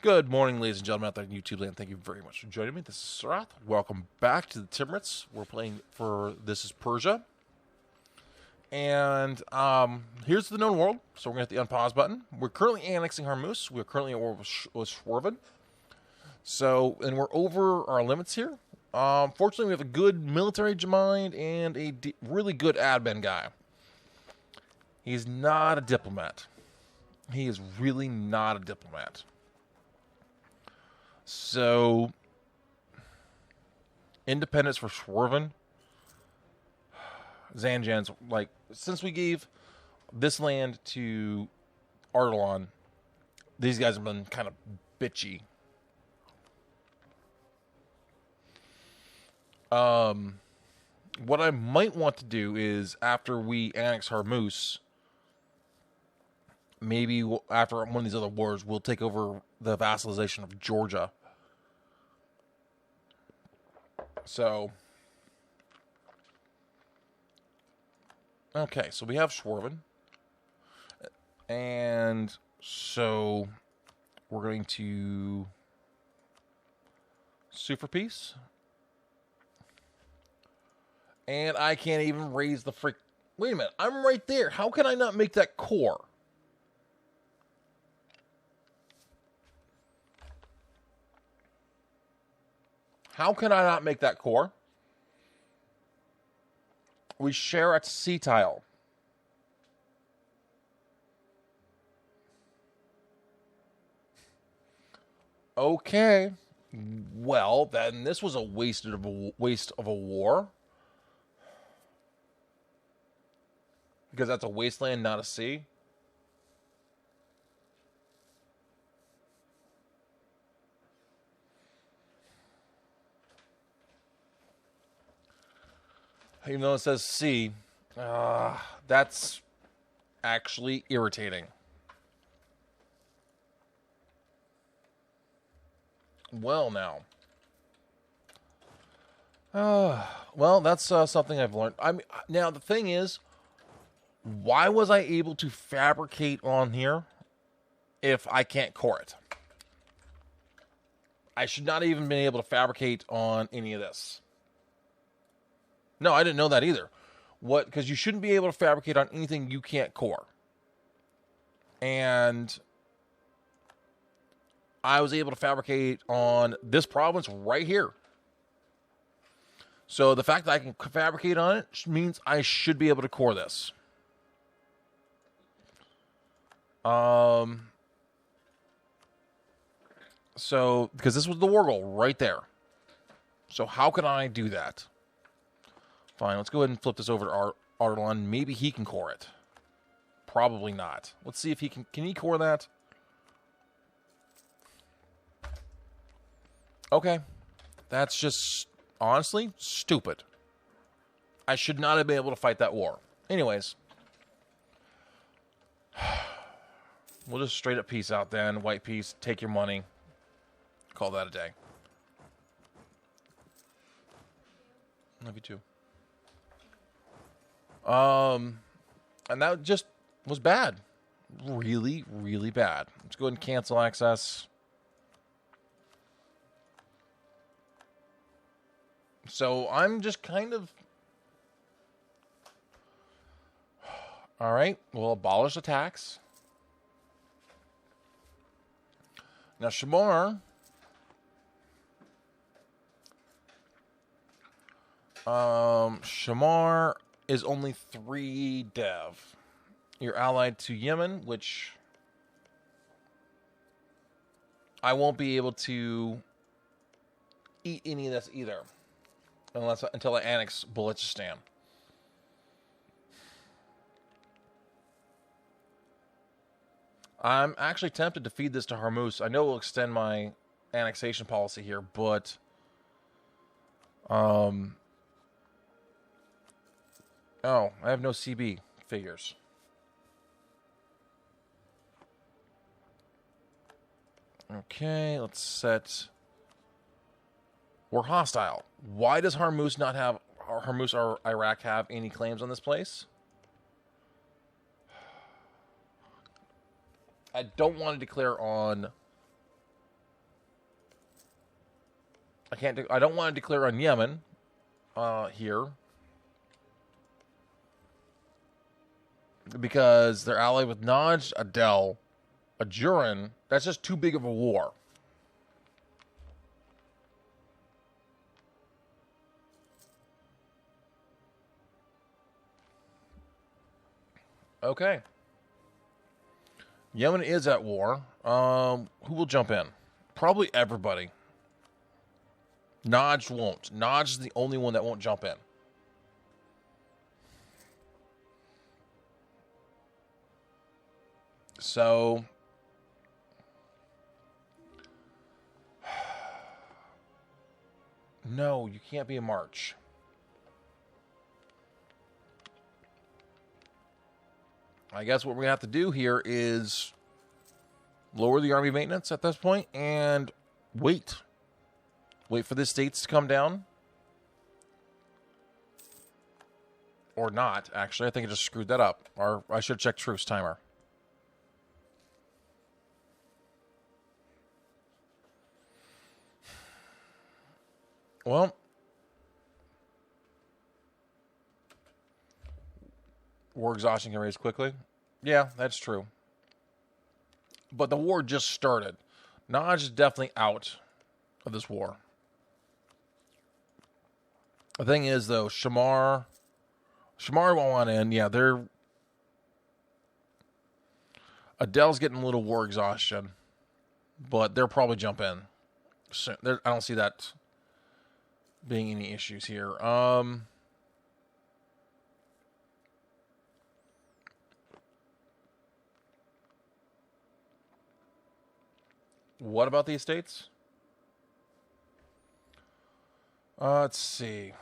Good morning, ladies and gentlemen out there in YouTube land. Thank you very much for joining me. This is TheCiroth. Welcome back to the TheCiroth. We're playing for This is Persia. And here's the known world. So we're going to hit the unpause button. We're currently annexing Hormuz. We're currently at war with Schwerven. So, and we're over our limits here. Fortunately, we have a good military mind and a really good admin guy. He's not a diplomat. He is really not a diplomat. So, independence for Schwerven. Zanjan's, like, since we gave this land to Ardalan, these guys have been kind of bitchy. What I might want to do is, after we annex Hormuz, maybe after one of these other wars, we'll take over the vassalization of Georgia. So, okay, so we have Schwerven. And so we're going to sue for peace. And I can't even raise the frick. Wait a minute, I'm right there. How can I not make that core? How can I not make that core? We share a sea tile. Okay. Well, then this was a waste of a war. Because that's a wasteland, not a sea. Even though it says sea, that's actually irritating. Well, now. Well, that's something I've learned. Now, the thing is, why was I able to fabricate on here if I can't core it? I should not even been able to fabricate on any of this. No, I didn't know that either. What? Because you shouldn't be able to fabricate on anything you can't core. And I was able to fabricate on this province right here. So the fact that I can fabricate on it means I should be able to core this. So, because this was the war goal right there. So how can I do that? Fine, let's go ahead and flip this over to Ardalan. Maybe he can core it. Probably not. Let's see if he can. Can he core that? Okay. That's just, honestly, stupid. I should not have been able to fight that war. Anyways. We'll just straight up peace out then. White peace. Take your money. Call that a day. Love you too. And that just was bad. Really, really bad. Let's go ahead and cancel access. So I'm just kind of... Alright, we'll abolish the tax. Now Shamar... Shamar is only 3 dev. You're allied to Yemen, which I won't be able to eat any of this either, until I annex Balochistan. I'm actually tempted to feed this to Hormuz. I know it will extend my annexation policy here, but oh, I have no CB figures. Okay, let's set... We're hostile. Why does Hormuz not have... Hormuz or Iraq have any claims on this place? I don't want to declare on I don't want to declare on Yemen here because they're allied with Najd, Adel, Ajuran. That's just too big of a war. Okay. Yemen is at war. Who will jump in? Probably everybody. Najd won't. Najd is the only one that won't jump in. So, no, you can't be a march. I guess what we're going to have to do here is lower the army maintenance at this point and wait. Wait for the states to come down. Or not, actually. I think I just screwed that up. Or I should check truce timer. Well, war exhaustion can raise quickly. Yeah, that's true. But the war just started. Najd is definitely out of this war. The thing is, though, Shamar won't want in. Yeah, Adel's getting a little war exhaustion, but they'll probably jump in soon. I don't see that being any issues here. What about the estates? Let's see.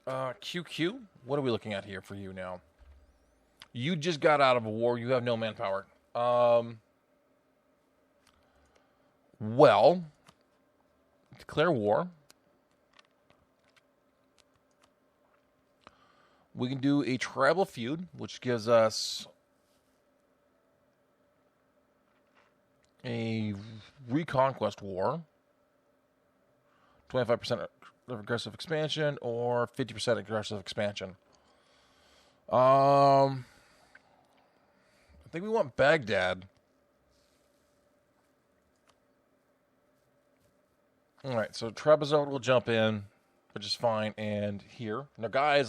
QQ? What are we looking at here for you now? You just got out of a war. You have no manpower. Well, declare war. We can do a tribal feud, which gives us a reconquest war. 25% of aggressive expansion or 50% aggressive expansion. I think we want Baghdad. All right, so Trebizond will jump in, which is fine. And here, Nagai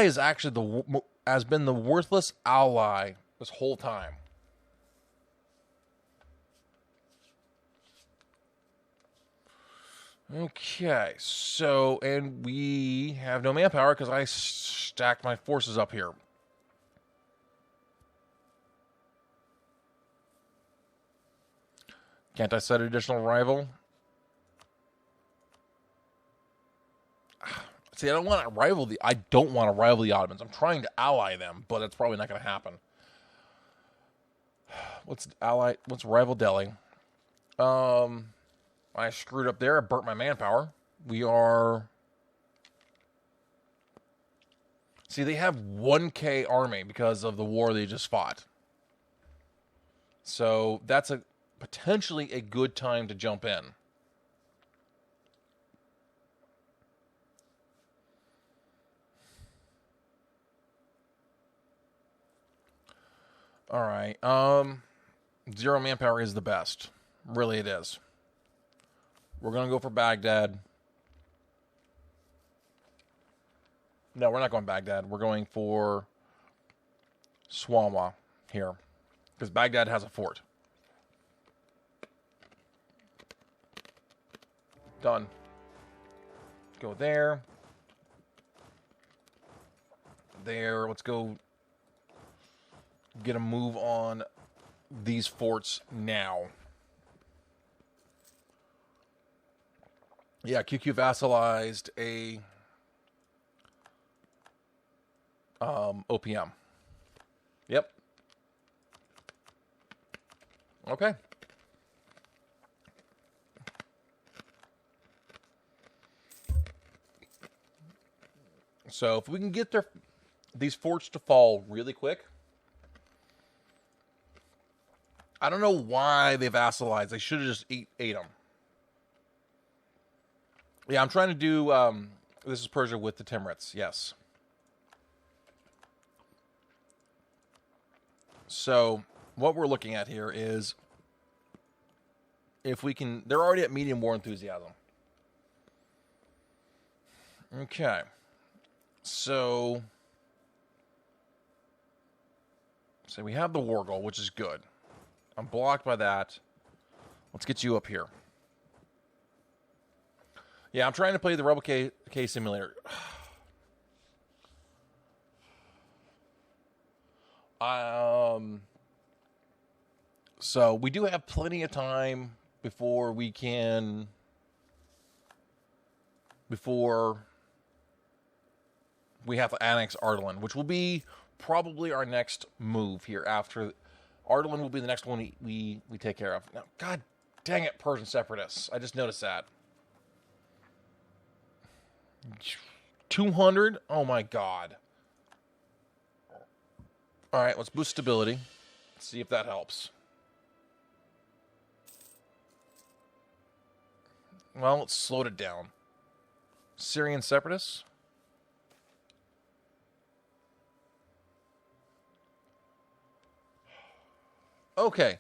is actually has been the worthless ally this whole time. Okay, so, and we have no manpower because I stacked my forces up here. Can't I set an additional rival? See, I don't want to rival the Ottomans. I'm trying to ally them, but that's probably not going to happen. What's rival Delhi? I screwed up there. I burnt my manpower. See, they have 1K army because of the war they just fought. So that's potentially a good time to jump in. All right. 0 manpower is the best. Really, it is. We're going to go for Baghdad. No, we're not going Baghdad. We're going for Swalma here. Because Baghdad has a fort. Done. Go there. There. Let's go get a move on these forts now. Yeah, QQ vassalized a OPM. Yep. Okay. So if we can get these forts to fall really quick. I don't know why they vassalized. They should have just ate them. Yeah, I'm trying to do, this is Persia with the Timurids, yes. So, what we're looking at here is, if we can, they're already at medium war enthusiasm. Okay. So we have the war goal, which is good. I'm blocked by that. Let's get you up here. Yeah, I'm trying to play the Rebel K simulator. So we do have plenty of time before we can, before we have to annex Ardalan, which will be probably our next move here after. Ardalan will be the next one we take care of. Now, God dang it, Persian Separatists. I just noticed that. 200? Oh my God. All right, let's boost stability. Let's see if that helps. Well, let's slow it down. Syrian Separatists? Okay.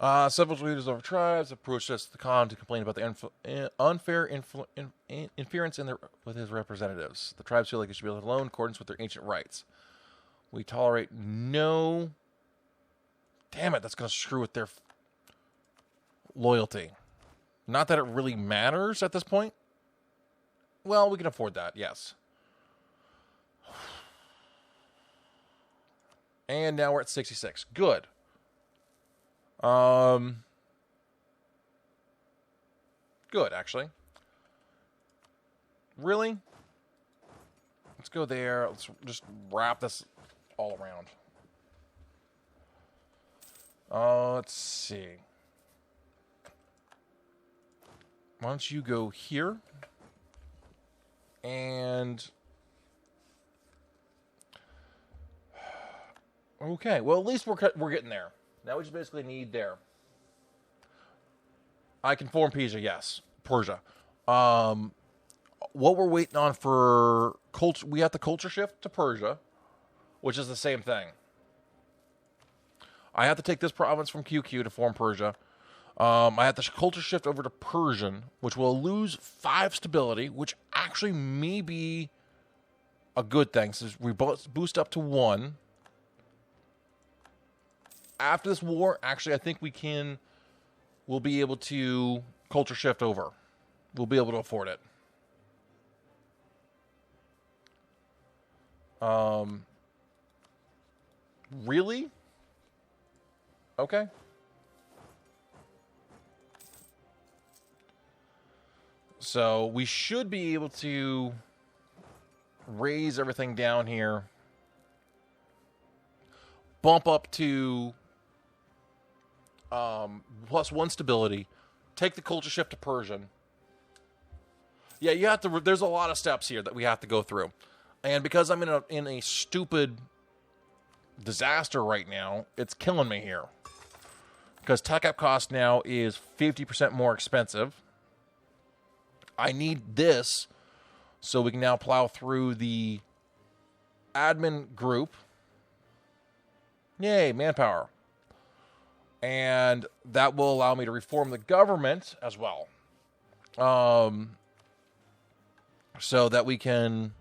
Several leaders of tribes approached us, the Khan, to complain about the unfair interference with his representatives. The tribes feel like it should be left alone in accordance with their ancient rights. We tolerate no... Damn it, that's going to screw with their loyalty. Not that it really matters at this point. Well, we can afford that, yes. And now we're at 66. Good. Good, actually. Really? Let's go there. Let's just wrap this all around. Let's see. Why don't you go here? And... Okay, well, at least we're getting there. Now we just basically need there. I can form Persia, yes. Persia. What we're waiting on for culture, we have the culture shift to Persia, which is the same thing. I have to take this province from QQ to form Persia. I have to culture shift over to Persian, which will lose 5 stability, which actually may be a good thing, since we boost up to 1. After this war, actually, I think we'll be able to culture shift over. We'll be able to afford it. Really? Okay. So we should be able to raise everything down here. Bump up to +1 stability. Take the culture shift to Persian. Yeah, you have to. There's a lot of steps here that we have to go through, and because I'm in a stupid disaster right now, it's killing me here. Because tech up cost now is 50% more expensive. I need this so we can now plow through the admin group. Yay, manpower. And that will allow me to reform the government as well. So that we can...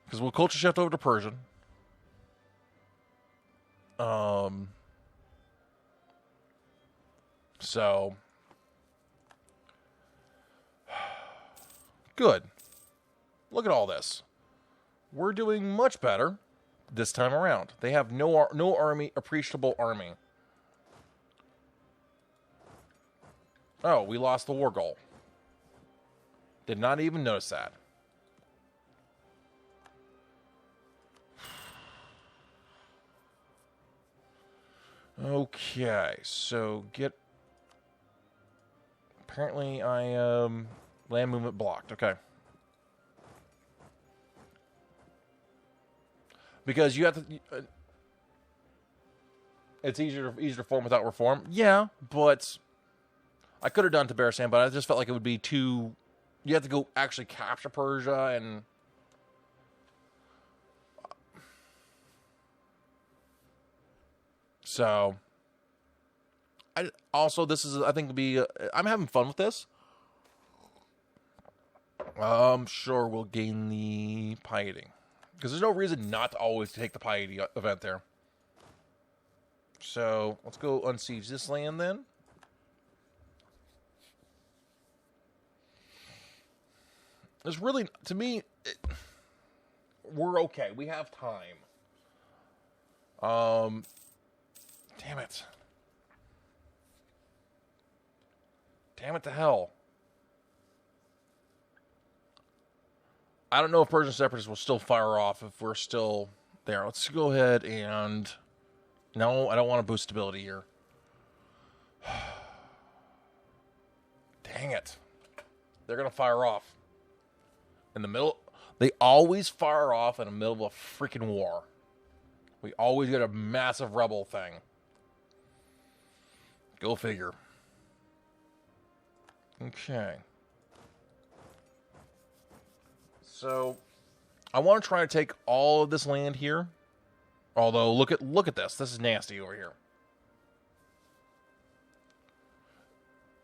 Because we'll culture shift over to Persian. So... Good. Look at all this. We're doing much better this time around. They have no army, appreciable army. Oh, we lost the war goal. Did not even notice that. Okay, so get... Apparently I am... Land movement blocked. Okay. Because you have to... it's easier to form without reform. Yeah, but I could have done Tabaristan, but I just felt like it would be too... You have to go actually capture Persia, and... So... this is, I think, would be... I'm having fun with this. Sure, we'll gain the piety. Because there's no reason not to always take the piety event there. So, let's go unsiege this land then. There's really, to me, we're okay. We have time. Damn it. Damn it to hell. I don't know if Persian Separatists will still fire off if we're still there. Let's go ahead and... No, I don't want to boost stability here. Dang it. They're going to fire off. In the middle... They always fire off in the middle of a freaking war. We always get a massive rebel thing. Go figure. Okay. So, I want to try to take all of this land here. Although, look at this. This is nasty over here.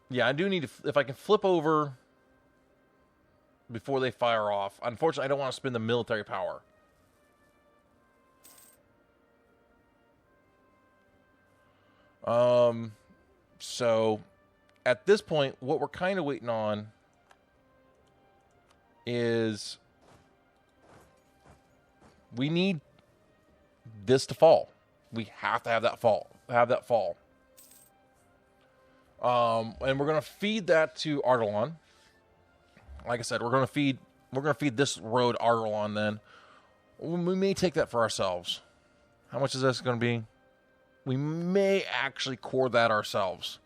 Yeah, I do need to... If I can flip over before they fire off. Unfortunately, I don't want to spend the military power. So, at this point, what we're kind of waiting on is... We need this to fall. We have to have that fall. And we're gonna feed that to Ardalan. Like I said, we're gonna feed this road Ardalan. Then we may take that for ourselves. How much is this gonna be? We may actually core that ourselves,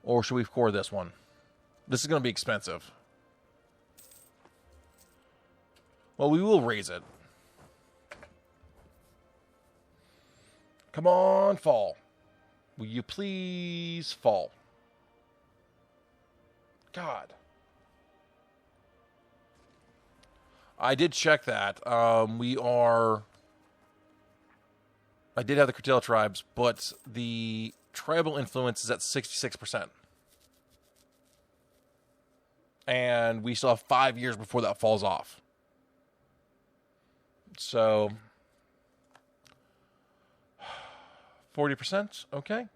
or should we core this one? This is gonna be expensive. Well, we will raise it. Come on, fall. Will you please fall? God. I did check that. I did have the curtail tribes, but the tribal influence is at 66%. And we still have 5 years before that falls off. So... 40%, okay.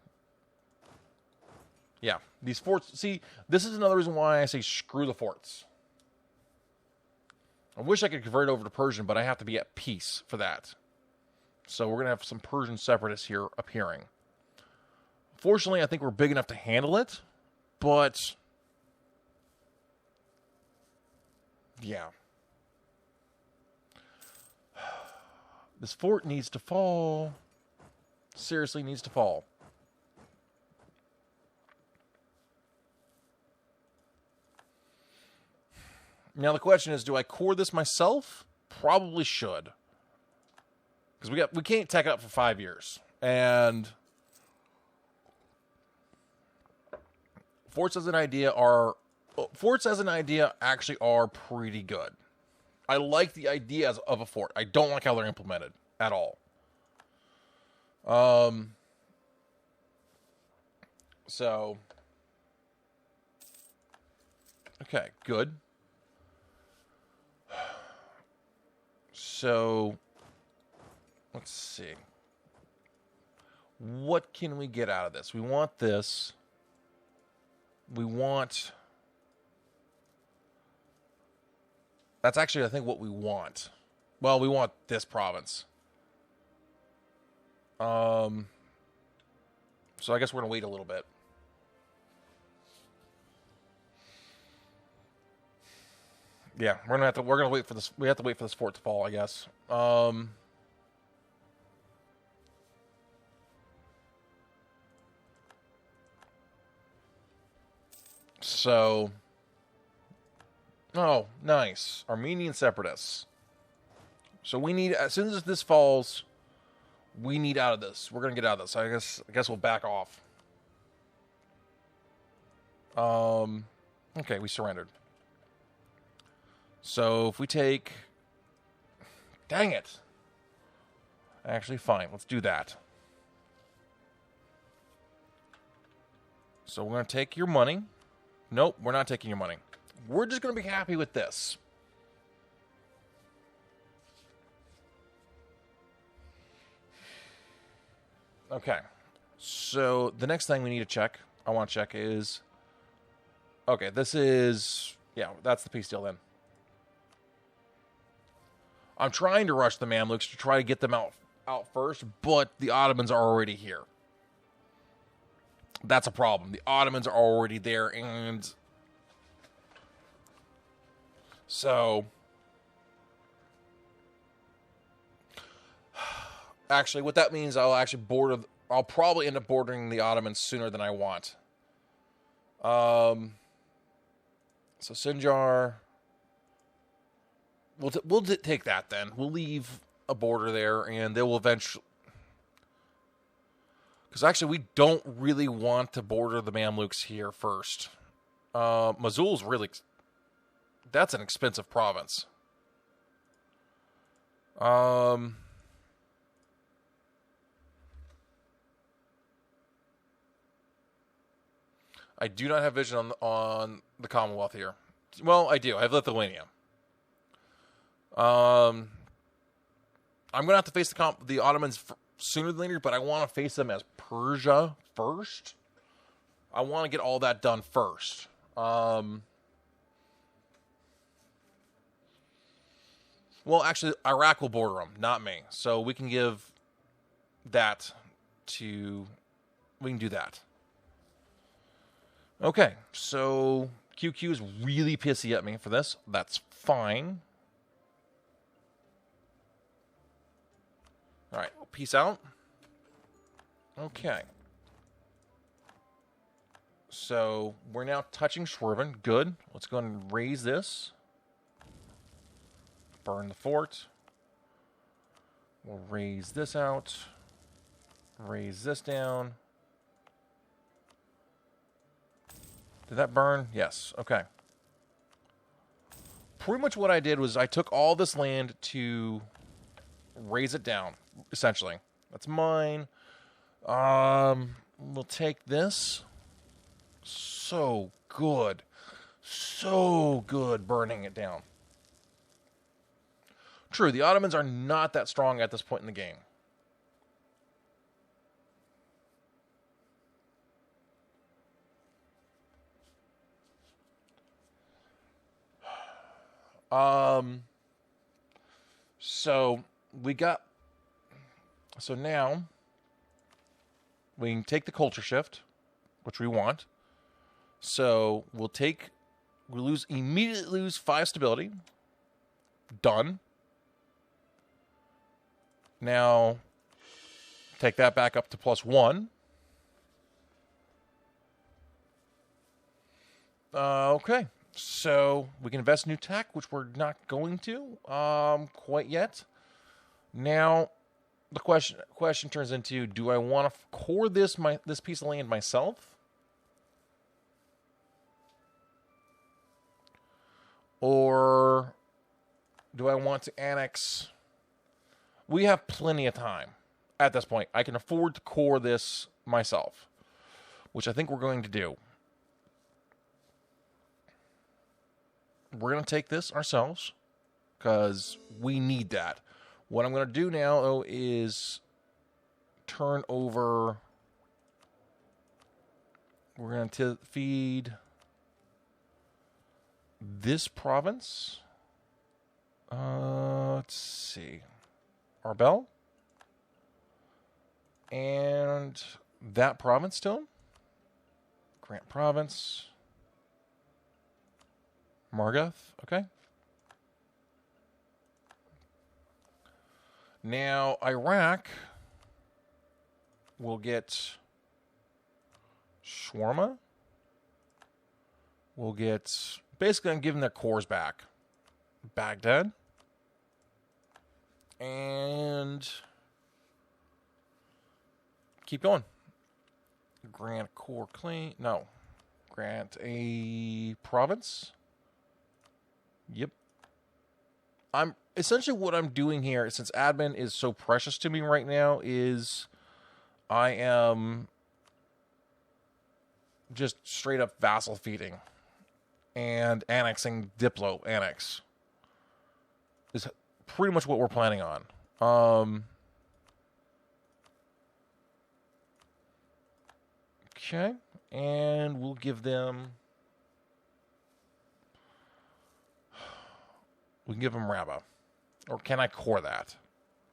Yeah, these forts... See, this is another reason why I say screw the forts. I wish I could convert it over to Persian, but I have to be at peace for that. So we're going to have some Persian separatists here appearing. Fortunately, I think we're big enough to handle it, but... Yeah. This fort needs to fall... Seriously needs to fall. Now the question is, do I core this myself? Probably should. Because we can't tech it up for 5 years. And forts as an idea actually are pretty good. I like the idea of a fort. I don't like how they're implemented at all. So, okay, good. So, let's see. What can we get out of this? We want this. We want... That's actually, I think, what we want. Well, we want this province. So I guess we're gonna wait a little bit. Yeah, we're gonna wait for this. We have to wait for this fort to fall, I guess. So, oh, nice. Armenian Separatists. So we need, as soon as this falls, we need out of this. We're gonna get out of this. I guess we'll back off. Okay, we surrendered. So if we take... Dang it. Actually, fine. Let's do that. So we're going to take your money. Nope, we're not taking your money. We're just going to be happy with this. Okay. So the next thing we need to check, I want to check is... Okay, this is... Yeah, that's the peace deal then. I'm trying to rush the Mamluks to try to get them out first, but the Ottomans are already here. That's a problem. The Ottomans are already there, and... So... Actually, what that means, I'll probably end up bordering the Ottomans sooner than I want. So Sinjar... We'll take that then. We'll leave a border there, and they will eventually... Because actually, we don't really want to border the Mamluks here first. Mosul's really... That's an expensive province. I do not have vision on the Commonwealth here. Well, I do. I have Lithuania. I'm going to have to face the Ottomans sooner than later, but I want to face them as Persia first. I want to get all that done first. Well, actually, Iraq will border them, not me. So we can give that to... We can do that. Okay, so QQ is really pissy at me for this. That's fine. All right, peace out. Okay. So we're now touching Schwerven. Good. Let's go ahead and raise this. Burn the fort. We'll raise this out. Raise this down. Did that burn? Yes. Okay. Pretty much what I did was I took all this land to raise it down, essentially. That's mine. We'll take this. So good. So good burning it down. True, the Ottomans are not that strong at this point in the game. So now we can take the culture shift, which we want. So we'll immediately lose 5 stability. Done. Now take that back up to +1. Okay. So we can invest in new tech, which we're not going to quite yet. Now the question turns into: do I want to core this piece of land myself, or do I want to annex? We have plenty of time at this point. I can afford to core this myself, which I think we're going to do. We're going to take this ourselves because we need that. What I'm going to do now, though, is turn over... We're going to feed this province. Let's see. Arbel. And that province still. Grant province. Margath, okay. Now, Iraq will get Shawarma. We'll get... Basically, I'm giving their cores back. Baghdad. And... Keep going. Grant core claim... No. Grant a province. Yep. I'm essentially what I'm doing here, since admin is so precious to me right now, is I am just straight up vassal feeding and annexing Diplo annex. Is pretty much what we're planning on. Okay, and we'll give them. We can give them Rabba. Or can I core that?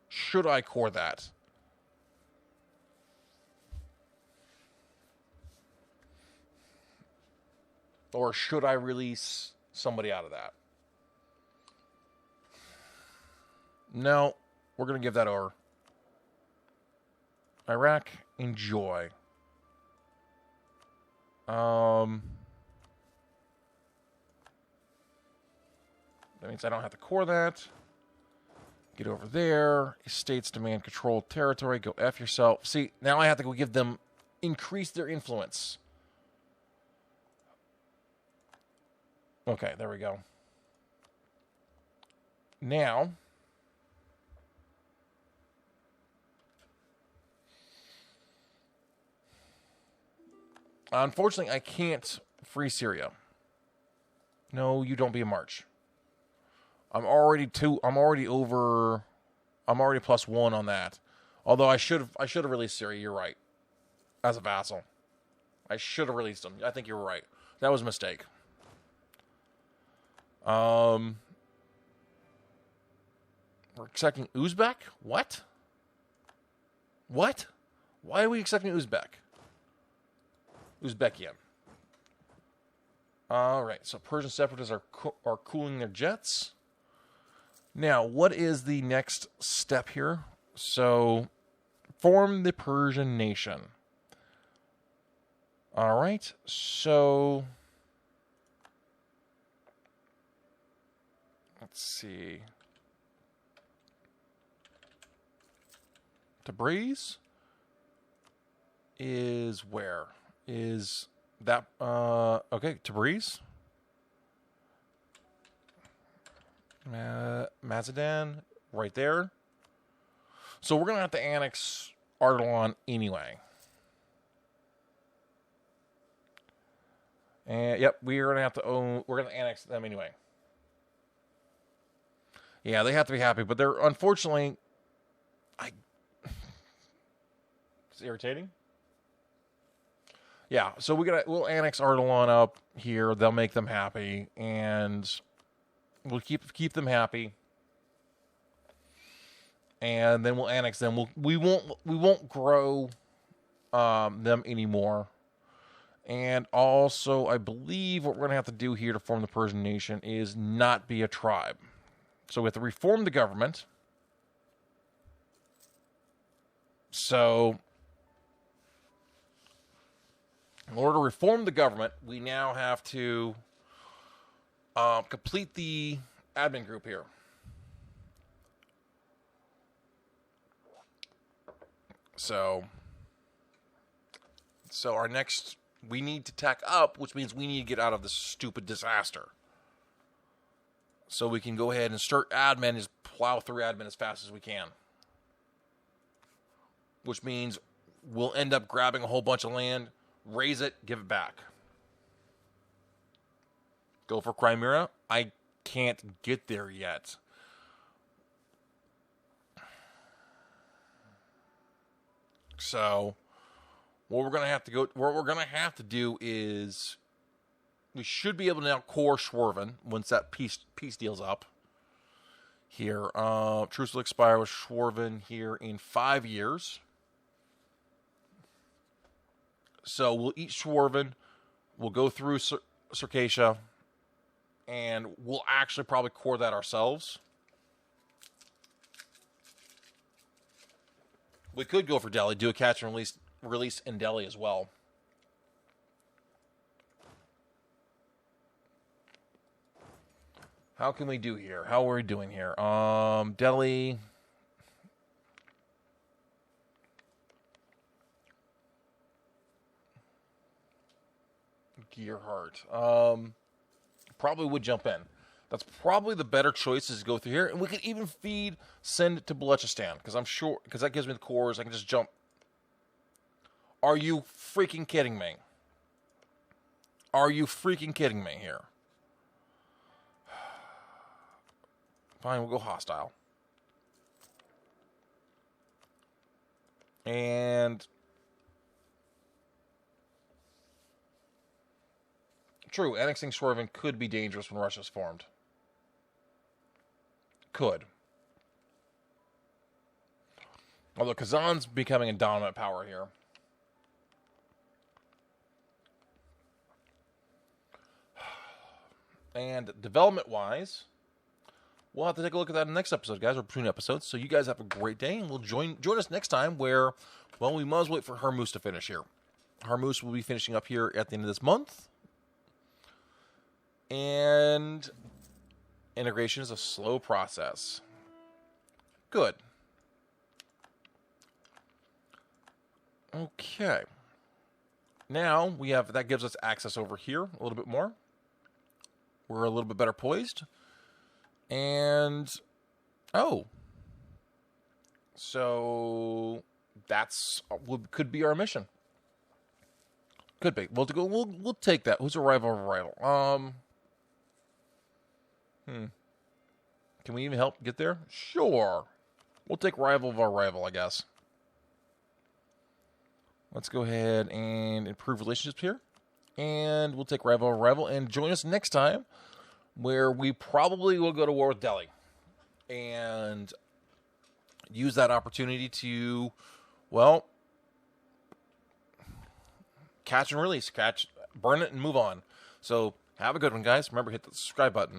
Should I core that? Or should I release somebody out of that? No, we're going to give that over. Iraq, enjoy. That means I don't have to core that. Get over there. Estates demand controlled territory. Go F yourself. See, now I have to go give them, increase their influence. Okay, there we go. Now, unfortunately, I can't free Syria. No, you don't be a march. I'm already over. I'm already +1 on that. Although I should have released Syria. You're right. As a vassal, I should have released him. I think you're right. That was a mistake. We're accepting Uzbek. What? What? Why are we accepting Uzbek? Uzbekian. All right. So Persian separatists are cooling their jets. Now, what is the next step here? So, form the Persian nation. All right. So, let's see. Tabriz is where? Is that, okay, Tabriz. Mazadan, right there. So we're going to have to annex Ardalan anyway. And, yep, we're going to annex them anyway. Yeah, they have to be happy, but they're, unfortunately, it's irritating. Yeah, so we'll annex Ardalan up here. They'll make them happy, and we'll keep them happy, and then we'll annex them. We won't grow them anymore. And also, I believe what we're going to have to do here to form the Persian nation is not be a tribe. So we have to reform the government. So, in order to reform the government, we now have to complete the admin group here. So our next, we need to tack up, which means we need to get out of this stupid disaster. So we can go ahead and start admin, just plow through admin as fast as we can. Which means we'll end up grabbing a whole bunch of land, raise it, give it back. Go for Crimea? I can't get there yet. So, what we're gonna have to do is, we should be able to now core Schwerven once that peace deal's up. Here, truce will expire with Schwerven here in 5 years. So we'll eat Schwerven, we'll go through Circassia, and we'll actually probably core that ourselves. We could go for Delhi, do a catch and release in Delhi as well. How can we do here? How are we doing here? Delhi. Gearhart. Probably would jump in. That's probably the better choice is to go through here. And we could even send it to Balochistan. Because I'm sure, because that gives me the cores. I can just jump. Are you freaking kidding me? Are you freaking kidding me here? Fine, we'll go hostile. And true, annexing Swervin could be dangerous when Russia's formed. Could. Although Kazan's becoming a dominant power here. And development-wise, we'll have to take a look at that in the next episode, guys, or between episodes. So you guys have a great day, and we'll join us next time where, well, we must wait for Hormuz to finish here. Hormuz will be finishing up here at the end of this month. And integration is a slow process. Good. Okay. Now we have, that gives us access over here a little bit more. We're a little bit better poised. And, oh. So that's, could be our mission. Could be. We'll take that. Who's a rival of a rival? Can we even help get there? Sure. We'll take rival of our rival, I guess. Let's go ahead and improve relationships here. And we'll take rival of our rival. And join us next time where we probably will go to war with Delhi. And use that opportunity to, well, catch and release. Burn it and move on. So have a good one, guys. Remember, hit the subscribe button.